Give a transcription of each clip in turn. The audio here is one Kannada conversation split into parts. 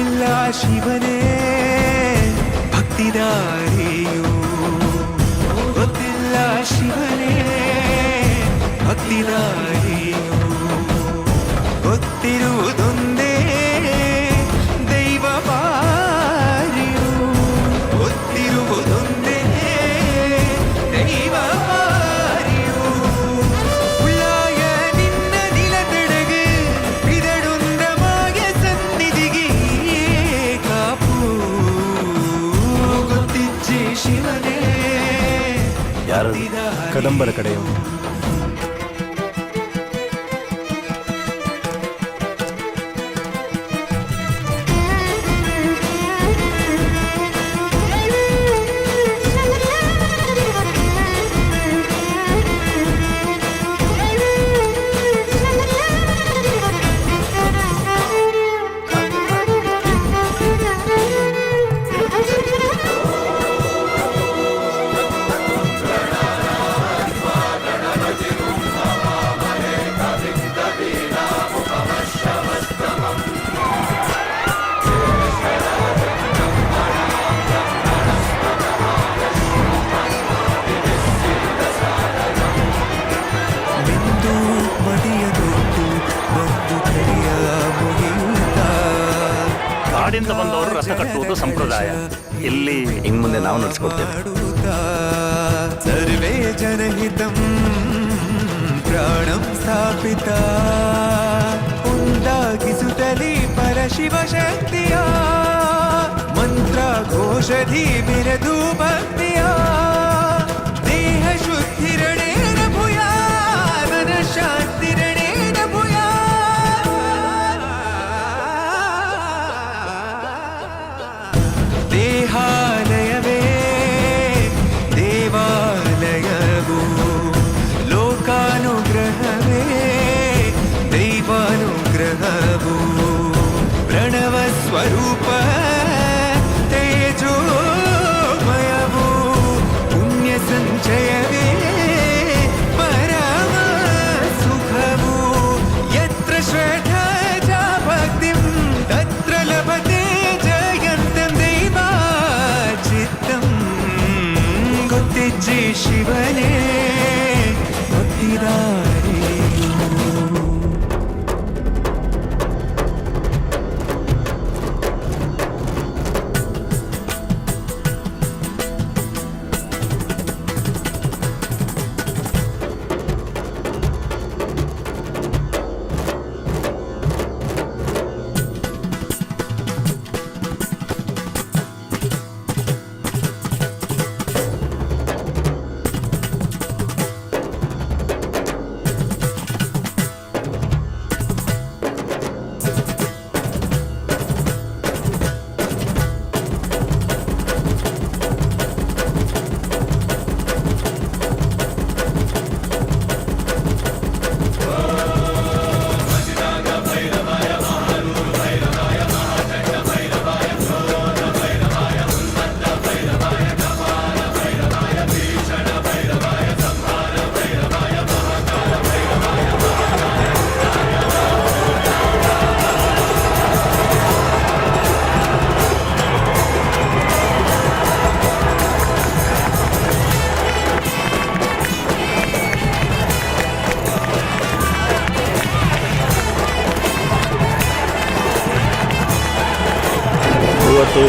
ಗೊತ್ತಿಲ್ಲ ಶಿವನೇ ಭಕ್ತಿದಾರಿಯು, ಗೊತ್ತಿಲ್ಲ ಶಿವನೇ ಭಕ್ತಿದಾರಿಯು, ಗೊತ್ತಿರುವುದೊಂದೇ ದೈವ ಪಾರಿಯು, ಗೊತ್ತಿರುವುದೊಂದೇ ದೈವ ಪಾರಿಯು. ಉಳ್ಳಾಯ ನಿನ್ನ ನಿಲದೆಡೆಗೆ ಬಿದಡುಂದ ಮಾಯ ಸನ್ನಿಧಿಗೆ ಕಾಪು, ಗೊತ್ತಿಚ್ಚೆ ಶಿವನೇ. ಯಾರು ಕದಂಬರ ಕಡೆಯು? ಕಾಡಿಂದ ಬಂದವರು ರಥ ಕಟ್ಟುವುದು ಸಂಪ್ರದಾಯ. ಇಲ್ಲಿ ಇನ್ನು ಮುಂದೆ ನಾವು ನಡೆಸ್ಕೊಡ್ತೇವೆ. ಸರ್ವೇ ಜನಹಿತಂ ಪ್ರಾಣಂ ಸ್ಥಾಪಿತ, ಉಂಟಾಗಿಸುತ್ತಲೇ ಪರಶಿವ ಶಕ್ತಿಯ ಮಂತ್ರ ಘೋಷಧಿ ಬಿರದು ಭಕ್ತಿಯ. ದೇಹ ಶುದ್ಧಿರಣೇನ ಭೂಯಾ ಮನ ಶಾಂತಿರಣೇನ ಭೂಯಾ. ದೇಹಾಲಯವೇ ದೇವಾಲಯವು, ಲೋಕಾನುಗ್ರಹವೇ ದೈವಾನುಗ್ರಹವು. ಪ್ರಣವ ಸ್ವರೂಪ ತೇಜೋಮಯವು, ಪುಣ್ಯ ಸಂಚಯವೇ ಪರಮ ಸುಖವು. ಯತ್ರ ಶ್ರದ್ಧಾ ಚ ಭಕ್ತಿಂ ತತ್ರ ಲಭತೆ ಜಯಂತಂ ದೈವಾಚಿತ್ತಂ. ಗೊತ್ತಿಜ್ಜೆ ಶಿವನೇ ಭಕ್ತಿದಾರಿಯು. ಇವತ್ತು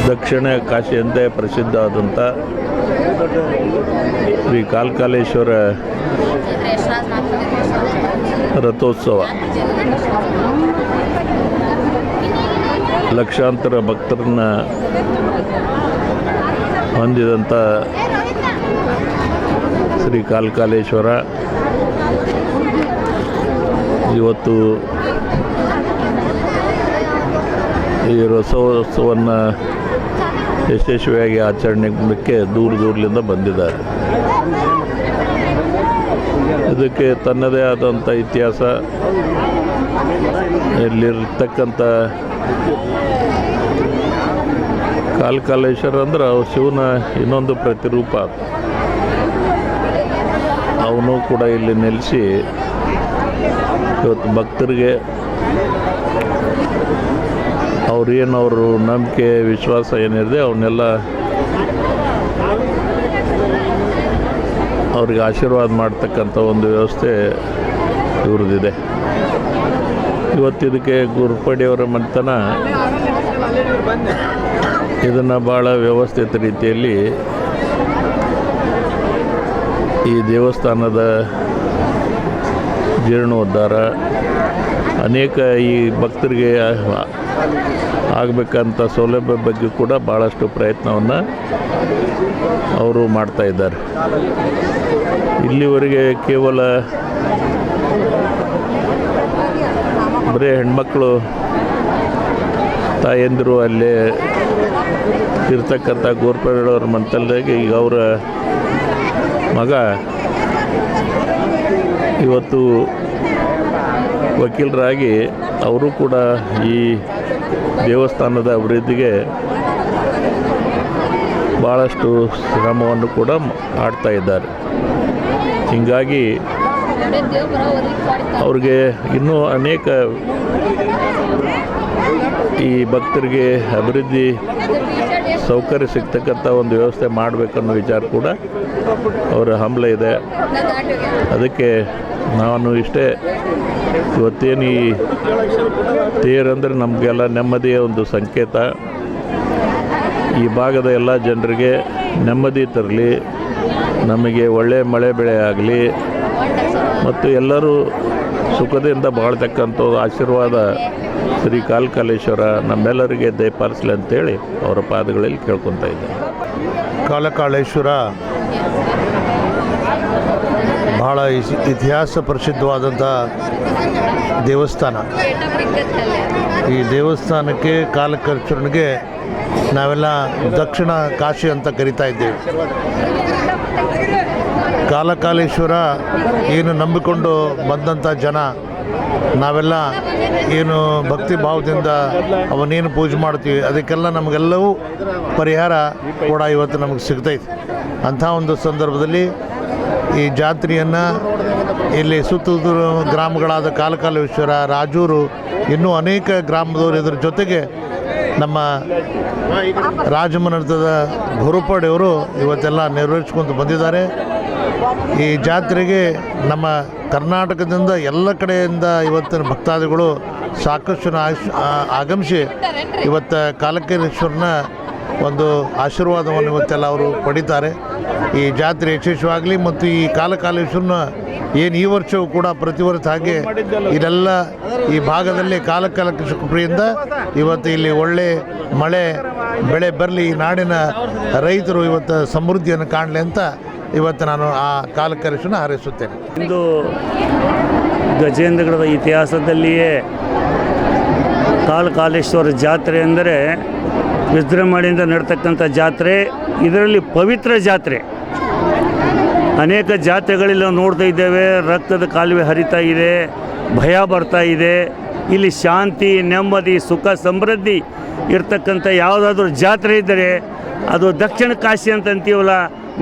ದಕ್ಷಿಣ ಕಾಶಿ ಎಂದೇ ಪ್ರಸಿದ್ಧ ಆದಂಥ ಶ್ರೀ ಕಾಲ್ಕಾಲೇಶ್ವರ ರಥೋತ್ಸವ ಲಕ್ಷಾಂತರ ಭಕ್ತರನ್ನ ಹೊಂದಿದಂಥ ಶ್ರೀ ಕಾಲ್ಕಾಲೇಶ್ವರ ಇವತ್ತು ಈ ರಥೋತ್ಸವವನ್ನು ಯಶಸ್ವಿಯಾಗಿ ಆಚರಣೆ ಮಾಡಲಿಕ್ಕೆ ದೂರದಿಂದ ಬಂದಿದ್ದಾರೆ. ಇದಕ್ಕೆ ತನ್ನದೇ ಆದಂಥ ಇತಿಹಾಸ, ಇಲ್ಲಿರ್ತಕ್ಕಂಥ ಕಾಲ್ಕಾಲೇಶ್ವರ ಅಂದ್ರೆ ಶಿವನ ಇನ್ನೊಂದು ಪ್ರತಿರೂಪ. ಅವನು ಕೂಡ ಇಲ್ಲಿ ನೆಲೆಸಿ ಇವತ್ತು ಭಕ್ತರಿಗೆ ಅವ್ರ ನಂಬಿಕೆ ವಿಶ್ವಾಸ ಏನಿದೆ ಅವನ್ನೆಲ್ಲ ಅವ್ರಿಗೆ ಆಶೀರ್ವಾದ ಮಾಡ್ತಕ್ಕಂಥ ಒಂದು ವ್ಯವಸ್ಥೆ ಇವ್ರದ್ದಿದೆ. ಇವತ್ತಿದಕ್ಕೆ ಗುರುಪಡಿಯವರ ಮನೆತನ ಇದನ್ನು ಭಾಳ ವ್ಯವಸ್ಥಿತ ರೀತಿಯಲ್ಲಿ ಈ ದೇವಸ್ಥಾನದ ಜೀರ್ಣೋದ್ಧಾರ ಅನೇಕ ಈ ಭಕ್ತರಿಗೆ ಆಗಬೇಕಂತ ಸೌಲಭ್ಯ ಬಗ್ಗೆ ಕೂಡ ಭಾಳಷ್ಟು ಪ್ರಯತ್ನವನ್ನು ಅವರು ಮಾಡ್ತಾಯಿದ್ದಾರೆ. ಇಲ್ಲಿವರೆಗೆ ಕೇವಲ ಬರೀ ಹೆಣ್ಮಕ್ಳು ತಾಯಂದಿರು ಅಲ್ಲೇ ಇರ್ತಕ್ಕಂಥ ಗೋರ್ಪೇಡವ್ರ ಮಂತಲ್ದಾಗೆ ಈಗ ಅವರ ಮಗ ಇವತ್ತು ವಕೀಲರಾಗಿ ಅವರು ಕೂಡ ಈ ದೇವಸ್ಥಾನದ ಅಭಿವೃದ್ಧಿಗೆ ಭಾಳಷ್ಟು ಶ್ರಮವನ್ನು ಕೂಡ ಮಾಡ್ತಾ ಇದ್ದಾರೆ. ಹೀಗಾಗಿ ಅವ್ರಿಗೆ ಇನ್ನೂ ಅನೇಕ ಈ ಭಕ್ತರಿಗೆ ಅಭಿವೃದ್ಧಿ ಸೌಕರ್ಯ ಸಿಗ್ತಕ್ಕಂಥ ಒಂದು ವ್ಯವಸ್ಥೆ ಮಾಡಬೇಕನ್ನೋ ವಿಚಾರ ಕೂಡ ಅವರ ಹಂಬಲ ಇದೆ. ಅದಕ್ಕೆ ನಾನು ಇಷ್ಟೇ ಇವತ್ತೇನು ಈ ತೇರಂದರೆ ನಮಗೆಲ್ಲ ನೆಮ್ಮದಿಯ ಒಂದು ಸಂಕೇತ. ಈ ಭಾಗದ ಎಲ್ಲ ಜನರಿಗೆ ನೆಮ್ಮದಿ ತರಲಿ, ನಮಗೆ ಒಳ್ಳೆಯ ಮಳೆ ಬೆಳೆ ಆಗಲಿ ಮತ್ತು ಎಲ್ಲರೂ ಸುಖದಿಂದ ಬಾಳ್ತಕ್ಕಂಥ ಆಶೀರ್ವಾದ ಶ್ರೀ ಕಾಲಕಾಲೇಶ್ವರ ನಮ್ಮೆಲ್ಲರಿಗೆ ದಯಪಾಲಿಸಲಿ ಅಂತೇಳಿ ಅವರ ಪಾದಗಳಲ್ಲಿ ಕೇಳ್ಕೊತಾ ಇದ್ದಾರೆ. ಕಾಲಕಾಳೇಶ್ವರ ಭಾಳ ಇತಿಹಾಸ ಪ್ರಸಿದ್ಧವಾದಂಥ ದೇವಸ್ಥಾನ. ಈ ದೇವಸ್ಥಾನಕ್ಕೆ ಕಾಲಕಾಲೇಶ್ವರನಿಗೆ ನಾವೆಲ್ಲ ದಕ್ಷಿಣ ಕಾಶಿ ಅಂತ ಕರಿತಾ ಇದ್ದೇವೆ. ಕಾಲಕಾಲೇಶ್ವರ ಏನು ನಂಬಿಕೊಂಡು ಬಂದಂಥ ಜನ ನಾವೆಲ್ಲ ಏನು ಭಕ್ತಿ ಭಾವದಿಂದ ಅವನೇನು ಪೂಜೆ ಮಾಡ್ತೀವಿ ಅದಕ್ಕೆಲ್ಲ ನಮಗೆಲ್ಲವೂ ಪರಿಹಾರ ಕೂಡ ಇವತ್ತು ನಮಗೆ ಸಿಗ್ತೈತೆ. ಅಂಥ ಒಂದು ಸಂದರ್ಭದಲ್ಲಿ ಈ ಜಾತ್ರೆಯನ್ನು ಇಲ್ಲಿ ಸುತ್ತೂರು ಗ್ರಾಮಗಳಾದ ಕಾಲಕಾಲೇಶ್ವರ, ರಾಜೂರು, ಇನ್ನೂ ಅನೇಕ ಗ್ರಾಮದವರು ಇದರ ಜೊತೆಗೆ ನಮ್ಮ ರಾಜಮನೆತನದ ಗುರುಪಡೆಯವರು ಇವತ್ತೆಲ್ಲ ನೆರವೇರಿಸ್ಕೊಂಡು ಬಂದಿದ್ದಾರೆ. ಈ ಜಾತ್ರೆಗೆ ನಮ್ಮ ಕರ್ನಾಟಕದಿಂದ ಎಲ್ಲ ಕಡೆಯಿಂದ ಇವತ್ತಿನ ಭಕ್ತಾದಿಗಳು ಸಾಕಷ್ಟು ಆಗಮಿಸಿ ಇವತ್ತು ಕಾಲಕಾಲೇಶ್ವರನ ಒಂದು ಆಶೀರ್ವಾದವನ್ನು ಇವತ್ತೆಲ್ಲ ಅವರು ಪಡೀತಾರೆ. ಈ ಜಾತ್ರೆ ಯಶಸ್ವಿಯಾಗಲಿ ಮತ್ತು ಈ ಕಾಲಕಾಲೇಶ್ವರನ ಏನು ಈ ವರ್ಷವೂ ಕೂಡ ಪ್ರತಿ ವರ್ಷ ಹಾಗೆ ಇಲ್ಲೆಲ್ಲ ಈ ಭಾಗದಲ್ಲಿ ಕಾಲಕಾಲೇಶ್ವರಿಯಿಂದ ಇವತ್ತು ಇಲ್ಲಿ ಒಳ್ಳೆ ಮಳೆ ಬೆಳೆ ಬರಲಿ, ಈ ನಾಡಿನ ರೈತರು ಇವತ್ತು ಸಮೃದ್ಧಿಯನ್ನು ಕಾಣಲಿ ಅಂತ ಇವತ್ತು ನಾನು ಆ ಕಾಲಕಾಲೇಶ್ವರನ ಹಾರೈಸುತ್ತೇನೆ. ಇಂದು ಗಜೇಂದ್ರಗಢದ ಇತಿಹಾಸದಲ್ಲಿಯೇ ಕಾಲಕಾಲೇಶ್ವರ ಜಾತ್ರೆ ಅಂದರೆ ವಿಜೃಂಭಣೆಯಿಂದ ನಡ್ತಕ್ಕಂಥ ಜಾತ್ರೆ. ಇದರಲ್ಲಿ ಪವಿತ್ರ ಜಾತ್ರೆ. ಅನೇಕ ಜಾತ್ರೆಗಳಲ್ಲಿ ನಾವು ನೋಡ್ತಾ ಇದ್ದೇವೆ, ರಕ್ತದ ಕಾಲುವೆ ಹರಿತಾ ಇದೆ, ಭಯ ಬರ್ತಾ ಇದೆ. ಇಲ್ಲಿ ಶಾಂತಿ, ನೆಮ್ಮದಿ, ಸುಖ, ಸಮೃದ್ಧಿ ಇರ್ತಕ್ಕಂಥ ಯಾವುದಾದ್ರೂ ಜಾತ್ರೆ ಇದ್ದರೆ ಅದು ದಕ್ಷಿಣ ಕಾಶಿ ಅಂತ ಅಂತೀವಲ್ಲ,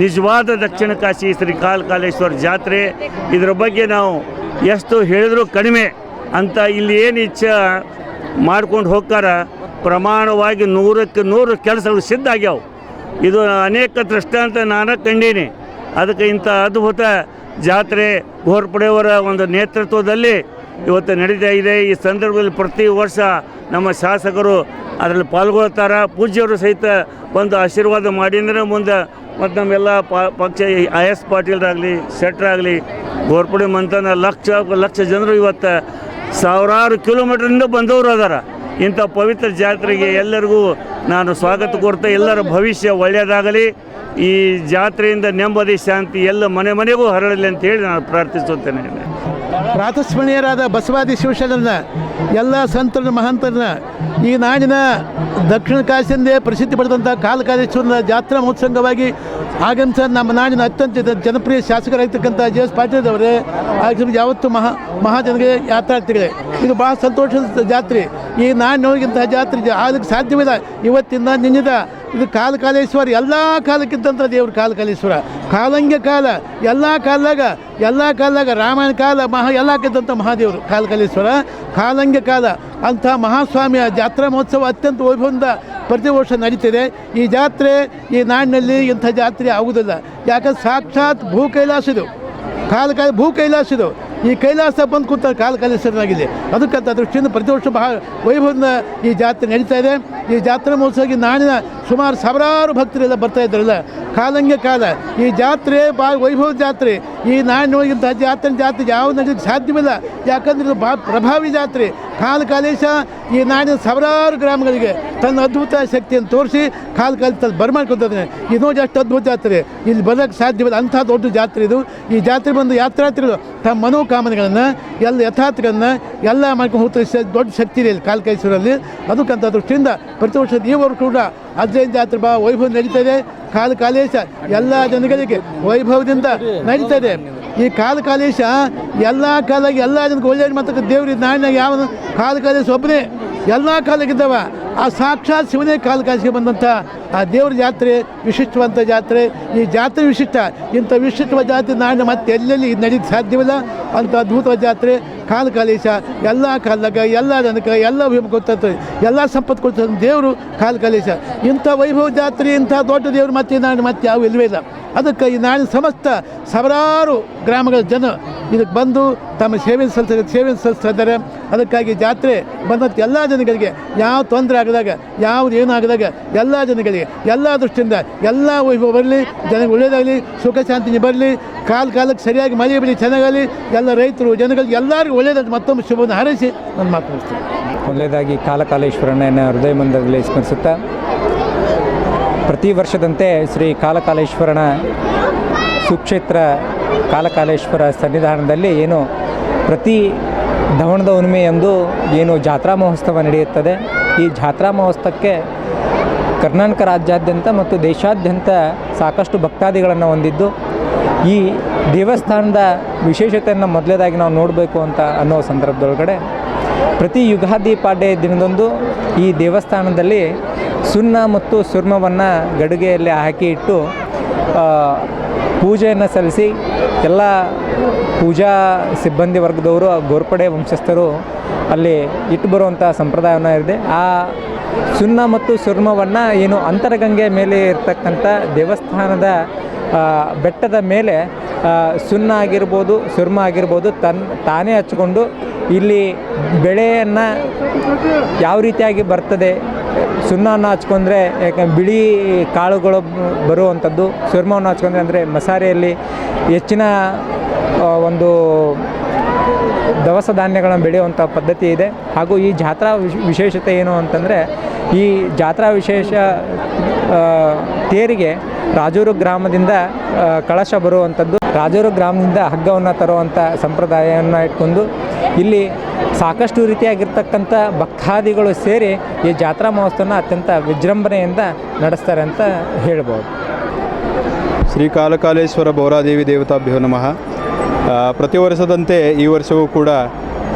ನಿಜವಾದ ದಕ್ಷಿಣ ಕಾಶಿ ಶ್ರೀ ಕಾಲಕಾಲೇಶ್ವರ ಜಾತ್ರೆ. ಇದರ ಬಗ್ಗೆ ನಾವು ಎಷ್ಟು ಹೇಳಿದರೂ ಕಡಿಮೆ ಅಂತ ಇಲ್ಲಿ ಏನು ಇಚ್ಛೆ ಮಾಡ್ಕೊಂಡು ಹೋಗ್ತಾರ ಪ್ರಮಾಣವಾಗಿ 100ಕ್ಕೆ 100 ಕೆಲಸಗಳು ಸಿದ್ಧ ಆಗ್ಯಾವ. ಇದು ಅನೇಕ ದೃಷ್ಟಾಂತ ನಾನು ಕಂಡೀನಿ. ಅದಕ್ಕೆ ಇಂಥ ಅದ್ಭುತ ಜಾತ್ರೆ ಗೋರ್ಪಡೆಯವರ ಒಂದು ನೇತೃತ್ವದಲ್ಲಿ ಇವತ್ತು ನಡೀತಾ ಇದೆ. ಈ ಸಂದರ್ಭದಲ್ಲಿ ಪ್ರತಿ ವರ್ಷ ನಮ್ಮ ಶಾಸಕರು ಅದರಲ್ಲಿ ಪಾಲ್ಗೊಳ್ತಾರೆ. ಪೂಜ್ಯವರು ಸಹಿತ ಒಂದು ಆಶೀರ್ವಾದ ಮಾಡಿದರೆ ಮುಂದೆ ಮತ್ತು ನಮ್ಮೆಲ್ಲ ಪಕ್ಷ IS ಪಾಟೀಲ್ರಾಗಲಿ, ಶೆಟ್ಟರಾಗಲಿ, ಗೋರ್ಪಡೆ ಮಂತನ ಲಕ್ಷ ಜನರು ಇವತ್ತು ಸಾವಿರಾರು ಕಿಲೋಮೀಟ್ರಿಂದ ಬಂದವರು ಅದಾರ. ಇಂಥ ಪವಿತ್ರ ಜಾತ್ರೆಗೆ ಎಲ್ಲರಿಗೂ ನಾನು ಸ್ವಾಗತ ಕೋರ್ತಾ ಎಲ್ಲರ ಭವಿಷ್ಯ ಒಳ್ಳೆಯದಾಗಲಿ, ಈ ಜಾತ್ರೆಯಿಂದ ನೆಮ್ಮದಿ ಶಾಂತಿ ಎಲ್ಲ ಮನೆಗೂ ಹರಳಲಿ ಅಂತೇಳಿ ನಾನು ಪ್ರಾರ್ಥಿಸುತ್ತೇನೆ. ಪ್ರಾತಸ್ಮರಣೀಯರಾದ ಬಸವಾದಿ ಶಿವಶರಣರನ್ನ ಎಲ್ಲ ಸಂತರನ್ನ ಮಹಾಂತರನ್ನ ಈ ನಾಡಿನ ದಕ್ಷಿಣ ಕಾಶಿಯಂದೇ ಪ್ರಸಿದ್ಧಿ ಪಡೆದಂಥ ಕಾಲಕಾಲೇಶ್ವರನ ಜಾತ್ರಾ ಮಹೋತ್ಸವವಾಗಿ ಆಗಮಿಸ ನಮ್ಮ ನಾಡಿನ ಅತ್ಯಂತ ಜನಪ್ರಿಯ ಶಾಸಕರಾಗಿರ್ತಕ್ಕಂಥ JS ಪಾಟೀಲ್ರವರೇ ಆಗಮಿಸಿ ಯಾವತ್ತು ಮಹಾಜನರಿಗೆ ಯಾತ್ರಾರ್ಥಿಗಳೇ ಇದು ಭಾಳ ಸಂತೋಷದ ಜಾತ್ರೆ. ಈ ನಾಡಿನೊಳಗಿಂತಹ ಜಾತ್ರೆ ಆಗಲಿಕ್ಕೆ ಸಾಧ್ಯವಿಲ್ಲ. ಇವತ್ತಿಂದ ನಿನ್ನಿದ ಇದು ಕಾಲಕಾಲೇಶ್ವರ, ಎಲ್ಲ ಕಾಲಕ್ಕಿದ್ದಂಥ ದೇವರು ಕಾಲಕಾಲೇಶ್ವರ. ಕಾಲಂಗೆ ಕಾಲ, ಎಲ್ಲ ಕಾಲದಾಗ ರಾಮಾಯಣ ಕಾಲ ಎಲ್ಲಕ್ಕಿದ್ದಂಥ ಮಹಾದೇವರು ಕಾಲಕಾಲೇಶ್ವರ. ಕಾಲಂಗೆ ಕಾಲ ಅಂಥ ಮಹಾಸ್ವಾಮಿಯ ಜಾತ್ರಾ ಮಹೋತ್ಸವ ಅತ್ಯಂತ ವೈಭವದಿಂದ ಪ್ರತಿ ವರ್ಷ ನಡೀತಿದೆ. ಈ ಜಾತ್ರೆ ಈ ನಾಡಿನಲ್ಲಿ ಇಂಥ ಜಾತ್ರೆ ಆಗುವುದಿಲ್ಲ. ಯಾಕಂದ್ರೆ ಸಾಕ್ಷಾತ್ ಭೂ ಕೈಲಾಸದು, ಭೂ ಕೈಲಾಸದು. ಈ ಕೈಲಾಸ ಬಂದು ಕೂತಾರೆ ಕಾಲಕಾಲೇಶ್ವರನಾಗಿದೆ. ಅದಕ್ಕಂಥ ದೃಷ್ಟಿಯಿಂದ ಪ್ರತಿ ವರ್ಷ ಬಹಳ ವೈಭವದಿಂದ ಈ ಜಾತ್ರೆ ನಡೀತಾ ಇದೆ. ಈ ಜಾತ್ರಾ ಮಹೋತ್ಸವಕ್ಕೆ ನಾಡಿನ ಸುಮಾರು ಸಾವಿರಾರು ಭಕ್ತರೆಲ್ಲ ಬರ್ತಾ ಇದ್ದಾರಲ್ಲ. ಕಾಲಂಗೆ ಕಾಲ ಈ ಜಾತ್ರೆ ಭಾಳ ವೈಭವದ ಜಾತ್ರೆ. ಈ ನಾಡಿನೊಳಗಿಂಥ ಜಾತ್ರೆ ಯಾವ ನಡೀಲಿಕ್ಕೆ ಸಾಧ್ಯವಿಲ್ಲ. ಯಾಕಂದರೆ ಇದು ಭಾಳ ಪ್ರಭಾವಿ ಜಾತ್ರೆ. ಕಾಲಕಾಲೇಶ ಈ ನಾಡಿನ ಸಾವಿರಾರು ಗ್ರಾಮಗಳಿಗೆ ತನ್ನ ಅದ್ಭುತ ಶಕ್ತಿಯನ್ನು ತೋರಿಸಿ ಕಾಲಕಾಲ ಬರ್ಮಾಡ್ಕೊತಾನೆ. ಇನ್ನೊಂದು ಅಷ್ಟು ಅದ್ಭುತ ಜಾತ್ರೆ, ಇಲ್ಲಿ ಬರೋಕ್ಕೆ ಸಾಧ್ಯವಿಲ್ಲ. ಅಂಥ ದೊಡ್ಡ ಜಾತ್ರೆ ಇದು. ಈ ಜಾತ್ರೆ ಬಂದು ಯಾತ್ರಾರ್ಥಿಗಳು ತಮ್ಮ ಮನೋಕಾಮನೆಗಳನ್ನು ಎಲ್ಲ ಯಥಾರ್ಥಗಳನ್ನು ಎಲ್ಲ ಮಾಡ್ಕೊಂಡು ಹೋಗ್ತಾ ದೊಡ್ಡ ಶಕ್ತಿ ಇದೆ ಇಲ್ಲಿ ಕಾಲಕಾಲೇಶ್ವರಲ್ಲಿ. ಅದಕ್ಕಂಥ ದೃಷ್ಟಿಯಿಂದ ಪ್ರತಿ ವರ್ಷದ ಈ ವರ್ಷ ಕೂಡ ಅಜ್ಜನ ಜಾತ್ರೆ ಭಾಳ ವೈಭವ ನಡೀತಾ ಇದೆ. ಕಾಲಕಾಲೇಶ ಎಲ್ಲ ಜನಗಳಿಗೆ ವೈಭವದಿಂದ ನಡೀತಾ ಇದೆ. ಈ ಕಾಲಕಾಲೇಶ ಎಲ್ಲ ಕಾಲಾಗಿ ಎಲ್ಲ ಜನಕ್ಕೆ ಒಳ್ಳೆಯದು ಮತ್ತು ದೇವ್ರಿಗೆ ನಾಡಿನಾಗ ಯಾವ ಕಾಲಕಾಲೇಶ ಒಬ್ಬನೇ ಎಲ್ಲ ಕಾಲಕ್ಕಿದ್ದಾವ. ಆ ಸಾಕ್ಷಾತ್ ಶಿವನೇ ಕಾಲಕಾಲೇಶಕ್ಕೆ ಬಂದಂಥ ಆ ದೇವ್ರ ಜಾತ್ರೆ ವಿಶಿಷ್ಟವಂತ ಜಾತ್ರೆ. ಈ ಜಾತ್ರೆ ವಿಶಿಷ್ಟ. ಇಂಥ ವಿಶಿಷ್ಟವಾದ ಜಾತ್ರೆ ನಾಡಿನ ಮತ್ತೆ ಎಲ್ಲೆಲ್ಲಿ ನಡೀಲಿಕ್ಕೆ ಸಾಧ್ಯವಿಲ್ಲ. ಅಂಥ ಅದ್ಭುತವಾದ ಜಾತ್ರೆ ಕಾಲಕಾಲೇಶ. ಎಲ್ಲ ಕಾಲದಾಗ ಎಲ್ಲ ಜನಕ್ಕೆ ಎಲ್ಲ ಗೊತ್ತ ಎಲ್ಲ ಸಂಪತ್ತು ಕೊಡ್ತಾರೆ ದೇವರು ಕಾಲಕಾಲೇಶ. ಇಂಥ ವೈಭವ ಜಾತ್ರೆ, ಇಂಥ ದೊಡ್ಡ ದೇವರು ಮತ್ತೆ ನಾಡಿನ ಮತ್ತೆ ಯಾವ ಇಲ್ಲವೇ ಇಲ್ಲ. ಅದಕ್ಕೆ ಈ ನಾಡಿನ ಸಮಸ್ತ ಸಾವಿರಾರು ಗ್ರಾಮಗಳ ಜನ ಇದಕ್ಕೆ ಬಂದು ತಮ್ಮ ಸೇವೆಯನ್ನು ಸಲ್ಲಿಸ್ತಾ ಇದ್ದಾರೆ. ಅದಕ್ಕಾಗಿ ಜಾತ್ರೆ ಬಂದಂಥ ಎಲ್ಲ ಜನಗಳಿಗೆ ಯಾವ ತೊಂದರೆ ಆಗದಾಗ, ಯಾವುದು ಏನಾಗದಾಗ ಎಲ್ಲ ಜನಗಳಿಗೆ ಎಲ್ಲ ದೃಷ್ಟಿಯಿಂದ ಎಲ್ಲ ವೈಭವ ಬರಲಿ, ಜನಗಳಿಗೆ ಒಳ್ಳೆಯದಾಗಲಿ, ಸುಖ ಶಾಂತಿ ಬರಲಿ, ಕಾಲಕ್ಕೆ ಸರಿಯಾಗಿ ಮಳೆ ಬರಲಿ, ಚೆನ್ನಾಗಲಿ, ಎಲ್ಲ ರೈತರು ಜನಗಳಿಗೆ ಎಲ್ಲರಿಗೂ ಒಳ್ಳೆಯದಾಗಿ ಮತ್ತೊಮ್ಮೆ ಶುಭವನ್ನು ಹಾರೈಸಿ ನಾನು ಮಾತು ಮುಗಿಸ್ತೀನಿ. ಮೊದಲೇದಾಗಿ ಕಾಲಕಾಲೇಶ್ವರನ ಹೃದಯ ಮಂದಿರದಲ್ಲಿ ಸ್ಮರಿಸುತ್ತಾ, ಪ್ರತಿ ವರ್ಷದಂತೆ ಶ್ರೀ ಕಾಲಕಾಲೇಶ್ವರನ ಸುಕ್ಷೇತ್ರ ಕಾಲಕಾಲೇಶ್ವರ ಸನ್ನಿಧಾನದಲ್ಲಿ ಏನು ಪ್ರತಿ ಧವಣದ ಹುಣ್ಣಿಮೆಯಂದು ಏನು ಜಾತ್ರಾ ಮಹೋತ್ಸವ ನಡೆಯುತ್ತದೆ. ಈ ಜಾತ್ರಾ ಮಹೋತ್ಸವಕ್ಕೆ ಕರ್ನಾಟಕ ರಾಜ್ಯಾದ್ಯಂತ ಮತ್ತು ದೇಶಾದ್ಯಂತ ಸಾಕಷ್ಟು ಭಕ್ತಾದಿಗಳನ್ನು ಹೊಂದಿದ್ದು, ಈ ದೇವಸ್ಥಾನದ ವಿಶೇಷತೆಯನ್ನು ಮೊದಲೇದಾಗಿ ನಾವು ನೋಡಬೇಕು ಅಂತ ಅನ್ನೋ ಸಂದರ್ಭದೊಳಗಡೆ ಪ್ರತಿ ಯುಗಾದಿ ಪಾಡ್ಯ ದಿನದಂದು ಈ ದೇವಸ್ಥಾನದಲ್ಲಿ ಸುಣ್ಣ ಮತ್ತು ಸುರ್ಮವನ್ನು ಗಡಿಗೆಯಲ್ಲಿ ಹಾಕಿ ಇಟ್ಟು ಪೂಜೆಯನ್ನು ಸಲ್ಲಿಸಿ ಎಲ್ಲ ಪೂಜಾ ಸಿಬ್ಬಂದಿ ವರ್ಗದವರು, ಗೋರ್ಪಡೆ ವಂಶಸ್ಥರು ಅಲ್ಲಿ ಇಟ್ಟು ಬರುವಂಥ ಸಂಪ್ರದಾಯವನ್ನು ಇದೆ. ಆ ಸುಣ್ಣ ಮತ್ತು ಸುರ್ಮವನ್ನು ಏನು ಅಂತರಗಂಗೆ ಮೇಲೆ ಇರ್ತಕ್ಕಂಥ ದೇವಸ್ಥಾನದ ಬೆಟ್ಟದ ಮೇಲೆ ಸುಣ್ಣ ಆಗಿರ್ಬೋದು, ಸುರ್ಮ ಆಗಿರ್ಬೋದು ತಾನೇ ಹಚ್ಕೊಂಡು ಇಲ್ಲಿ ಬೆಳೆಯನ್ನು ಯಾವ ರೀತಿಯಾಗಿ ಬರ್ತದೆ, ಸುಣ್ಣವನ್ನು ಹಚ್ಕೊಂಡ್ರೆ ಯಾಕಂದ್ರೆ ಬಿಳಿ ಕಾಳುಗಳು ಬರುವಂಥದ್ದು, ಸುರ್ಮವನ್ನು ಹಚ್ಕೊಂಡ್ರೆ ಅಂದರೆ ಮಸಾರಿಯಲ್ಲಿ ಹೆಚ್ಚಿನ ಒಂದು ದವಸ ಧಾನ್ಯಗಳನ್ನು ಬೆಳೆಯುವಂಥ ಪದ್ಧತಿ ಇದೆ. ಹಾಗೂ ಈ ಜಾತ್ರಾ ವಿಶೇಷತೆ ಏನು ಅಂತಂದರೆ, ಈ ಜಾತ್ರಾ ವಿಶೇಷ ತೇರಿಗೆ ರಾಜೂರು ಗ್ರಾಮದಿಂದ ಕಳಶ ಬರುವಂಥದ್ದು, ರಾಜೂರು ಗ್ರಾಮದಿಂದ ಹಗ್ಗವನ್ನು ತರುವಂಥ ಸಂಪ್ರದಾಯವನ್ನು ಇಟ್ಕೊಂಡು ಇಲ್ಲಿ ಸಾಕಷ್ಟು ರೀತಿಯಾಗಿರ್ತಕ್ಕಂಥ ಭಕ್ತಾದಿಗಳು ಸೇರಿ ಈ ಜಾತ್ರಾ ಮಹೋತ್ಸವನ ಅತ್ಯಂತ ವಿಜೃಂಭಣೆಯಿಂದ ನಡೆಸ್ತಾರೆ ಅಂತ ಹೇಳ್ಬೋದು. ಶ್ರೀ ಕಾಲಕಾಲೇಶ್ವರ ಬೋರಾದೇವಿ ದೇವತಾಭ್ಯೋ ನಮಃ. ಪ್ರತಿ ವರ್ಷದಂತೆ ಈ ವರ್ಷವೂ ಕೂಡ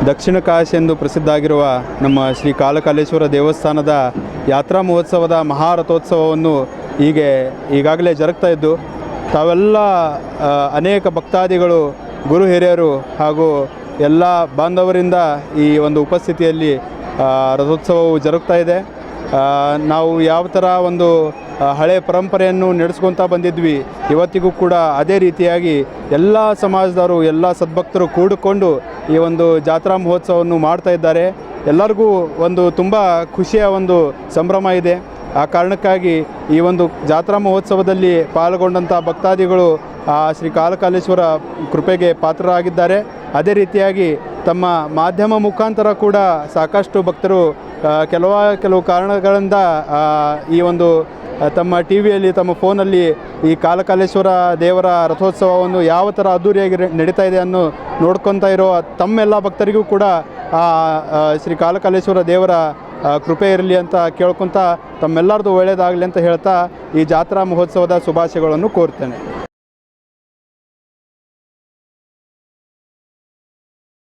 ದಕ್ಷಿಣ ಕಾಶಿ ಎಂದು ಪ್ರಸಿದ್ಧ ಆಗಿರುವ ನಮ್ಮ ಶ್ರೀ ಕಾಲಕಾಲೇಶ್ವರ ದೇವಸ್ಥಾನದ ಯಾತ್ರಾ ಮಹೋತ್ಸವದ ಮಹಾರಥೋತ್ಸವವನ್ನು ಈಗಾಗಲೇ ಜರುಗ್ತಾ ಇದ್ದು, ತಾವೆಲ್ಲ ಅನೇಕ ಭಕ್ತಾದಿಗಳು, ಗುರು ಹಿರಿಯರು ಹಾಗೂ ಎಲ್ಲ ಬಾಂಧವರಿಂದ ಈ ಒಂದು ಉಪಸ್ಥಿತಿಯಲ್ಲಿ ರಥೋತ್ಸವವು ಜರುಗ್ತಾ ಇದೆ. ನಾವು ಯಾವ ಥರ ಒಂದು ಹಳೆಯ ಪರಂಪರೆಯನ್ನು ನಡೆಸ್ಕೊತಾ ಬಂದಿದ್ವಿ, ಇವತ್ತಿಗೂ ಕೂಡ ಅದೇ ರೀತಿಯಾಗಿ ಎಲ್ಲ ಸಮಾಜದವರು, ಎಲ್ಲ ಸದ್ಭಕ್ತರು ಕೂಡಿಕೊಂಡು ಈ ಒಂದು ಜಾತ್ರಾ ಮಹೋತ್ಸವವನ್ನು ಮಾಡ್ತಾ ಇದ್ದಾರೆ. ಎಲ್ಲರಿಗೂ ಒಂದು ತುಂಬ ಖುಷಿಯ ಒಂದು ಸಂಭ್ರಮ ಇದೆ. ಆ ಕಾರಣಕ್ಕಾಗಿ ಈ ಒಂದು ಜಾತ್ರಾ ಮಹೋತ್ಸವದಲ್ಲಿ ಪಾಲ್ಗೊಂಡಂಥ ಭಕ್ತಾದಿಗಳು ಶ್ರೀ ಕಾಲಕಾಲೇಶ್ವರ ಕೃಪೆಗೆ ಪಾತ್ರರಾಗಿದ್ದಾರೆ. ಅದೇ ರೀತಿಯಾಗಿ ತಮ್ಮ ಮಾಧ್ಯಮ ಮುಖಾಂತರ ಕೂಡ ಸಾಕಷ್ಟು ಭಕ್ತರು ಕೆಲವು ಕಾರಣಗಳಿಂದ ಈ ಒಂದು ತಮ್ಮ ಟಿ ವಿಯಲ್ಲಿ, ತಮ್ಮ ಫೋನಲ್ಲಿ ಈ ಕಾಲಕಾಲೇಶ್ವರ ದೇವರ ರಥೋತ್ಸವವನ್ನು ಯಾವ ಥರ ಅದ್ಧೂರಿಯಾಗಿ ನಡೀತಾ ಇದೆ ಅನ್ನೋ ನೋಡ್ಕೊತಾ ಇರೋ ತಮ್ಮೆಲ್ಲ ಭಕ್ತರಿಗೂ ಕೂಡ ಶ್ರೀ ಕಾಲಕಾಲೇಶ್ವರ ದೇವರ ಕೃಪೆ ಇರಲಿ ಅಂತ ಕೇಳ್ಕೊತಾ ತಮ್ಮೆಲ್ಲರದು ಒಳ್ಳೆಯದಾಗಲಿ ಅಂತ ಹೇಳ್ತಾ ಈ ಜಾತ್ರಾ ಮಹೋತ್ಸವದ ಶುಭಾಶಯಗಳನ್ನು ಕೋರ್ತೇನೆ.